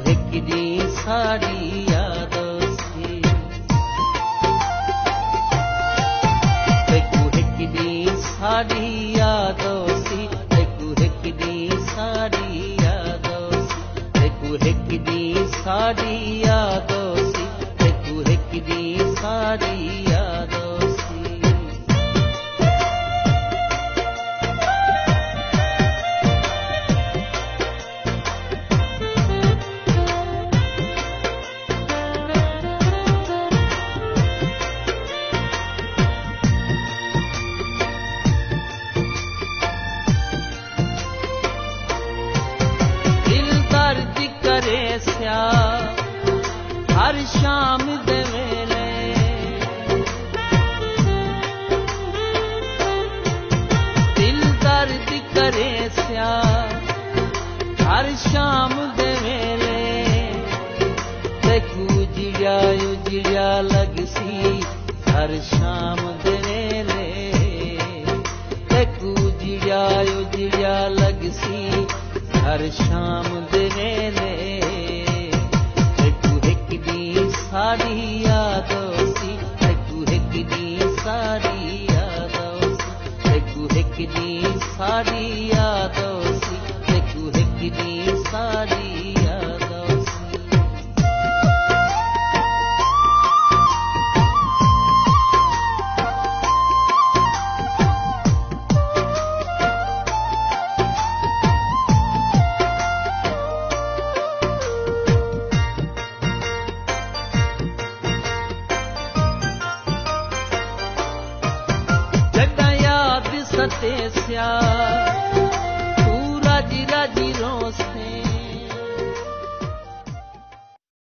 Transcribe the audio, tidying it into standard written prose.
हिकड़ी सारी यादों सी हिकड़ी सारी यादों सी हिकड़ी सारी यादों सी हिकड़ी सारी यादों सी हिकड़ी सारी यादों सी हर शाम दे वेले दिल दर्द करे स्या हर शाम दे वेले तेकू उजड़िया लगसी हर शाम दे वेले तेकू उजड़िया लगसी हर शाम दे वेले सारी यादों सी हिकड़ी सारी यादों सी हिकड़ी सारी यादों सी हिकड़ी सारी यादों सी सते स्या